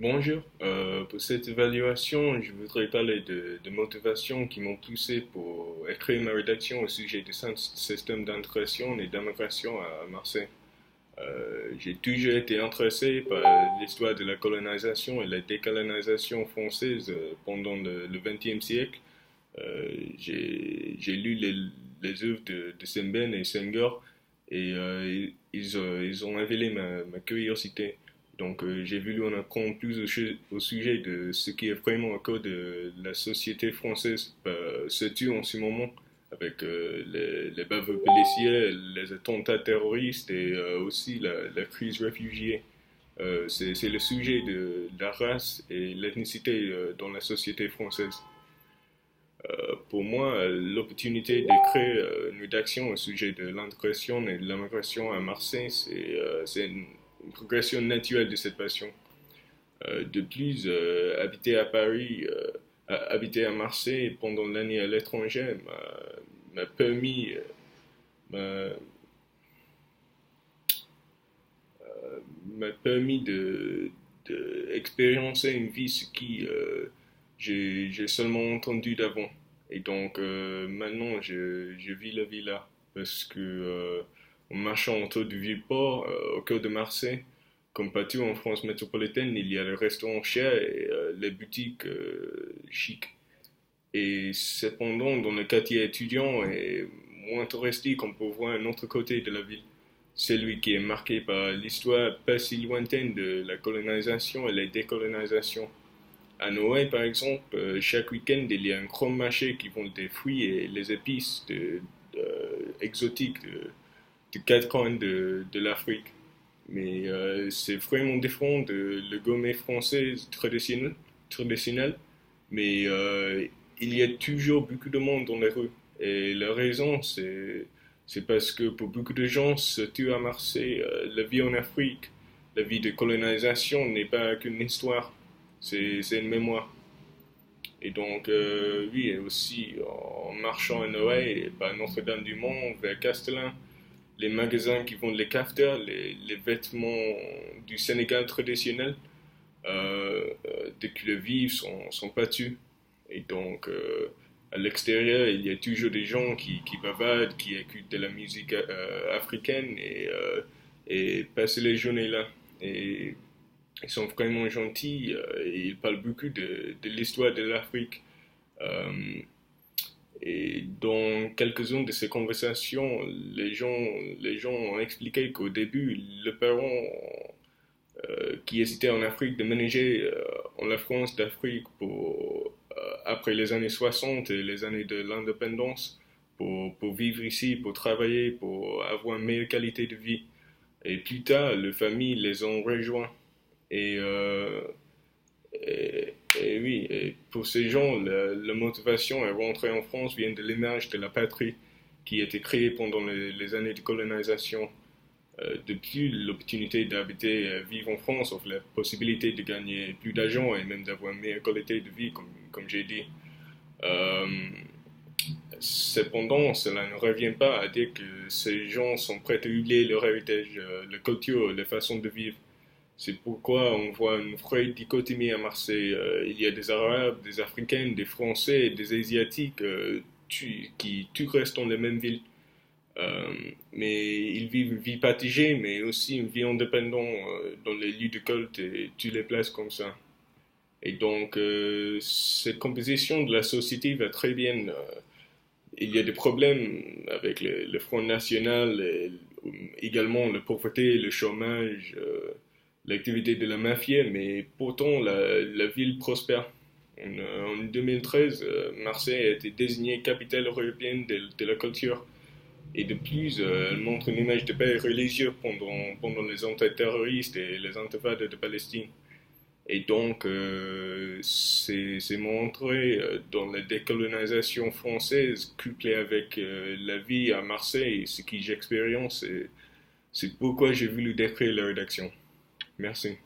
Bonjour. Pour cette évaluation, je voudrais parler de motivations qui m'ont poussé pour écrire ma rédaction au sujet du système d'intégration et d'immigration à Marseille. J'ai toujours été intéressé par l'histoire de la colonisation et la décolonisation française pendant le XXe siècle. J'ai lu les œuvres de Semben et Senghor et ils ont révélé ma curiosité. Donc, j'ai voulu en apprendre plus au sujet de ce qui est vraiment au cœur de la société française, surtout en ce moment, avec les bavures policières, les attentats terroristes et aussi la crise réfugiée. C'est le sujet de la race et l'ethnicité dans la société française. Pour moi, l'opportunité d'écrire une rédaction au sujet de l'intégration et de l'immigration à Marseille, c'est une progression naturelle de cette passion. De plus, habiter à Marseille pendant l'année à l'étranger m'a permis, m'a, m'a permis de expérimenter une vie ce qui j'ai seulement entendu d'avant. Et donc maintenant je vis la vie là parce que en marchant autour du Vieux-Port, au cœur de Marseille, comme partout en France métropolitaine, il y a les restaurants chers et les boutiques chics. Et cependant, dans le quartier étudiant et moins touristique, on peut voir un autre côté de la ville, celui qui est marqué par l'histoire pas si lointaine de la colonisation et la décolonisation. À Noël, par exemple, chaque week-end, il y a un grand marché qui vend des fruits et les épices exotiques de quatre coins de l'Afrique. Mais c'est vraiment différent de le gourmet français traditionnel. Mais il y a toujours beaucoup de monde dans les rues. Et la raison, c'est parce que pour beaucoup de gens, surtout à Marseille, la vie en Afrique, la vie de colonisation n'est pas qu'une histoire, c'est une mémoire. Et donc, oui, et aussi en marchant à Noël, et par Notre-Dame-du-Mont vers Castellan, les magasins qui vendent les cafetières, les vêtements du Sénégal traditionnel, de couleurs vives sont battus. Et donc, à l'extérieur, il y a toujours des gens qui bavardent, qui écoutent de la musique africaine et passent les journées là. Et ils sont vraiment gentils et ils parlent beaucoup de l'histoire de l'Afrique. Euh, et dans quelques-unes de ces conversations, les gens ont expliqué qu'au début, le parent qui hésitait en Afrique de ménager en la France d'Afrique après les années 60 et les années de l'indépendance pour vivre ici, pour travailler, pour avoir une meilleure qualité de vie. Et plus tard, les familles les ont rejoints. Et, euh, et oui, et pour ces gens, la motivation à rentrer en France vient de l'image de la patrie qui a été créée pendant les années de colonisation. Depuis, l'opportunité d'habiter, vivre en France offre la possibilité de gagner plus d'argent et même d'avoir une meilleure qualité de vie, comme j'ai dit. Euh, Cependant, cela ne revient pas à dire que ces gens sont prêts à oublier leur héritage, leur culture, leur façon de vivre. C'est pourquoi on voit une vraie dichotomie à Marseille. Il y a des Arabes, des Africains, des Français et des Asiatiques qui tous restent dans les mêmes villes. Euh, mais ils vivent une vie partagée, mais aussi une vie indépendante dans les lieux de culte et toutes les places comme ça. Et donc, cette composition de la société va très bien. Il y a des problèmes avec le Front National, et également la pauvreté, le chômage, l'activité de la mafia, mais pourtant la ville prospère. En 2013, Marseille a été désignée capitale européenne de la culture. Et de plus, elle montre une image de paix religieuse pendant les attentats terroristes et les intifades de Palestine. Et donc, c'est montré dans la décolonisation française, couplée avec la vie à Marseille, ce que j'expérience, c'est pourquoi j'ai voulu décrire la rédaction. Merci.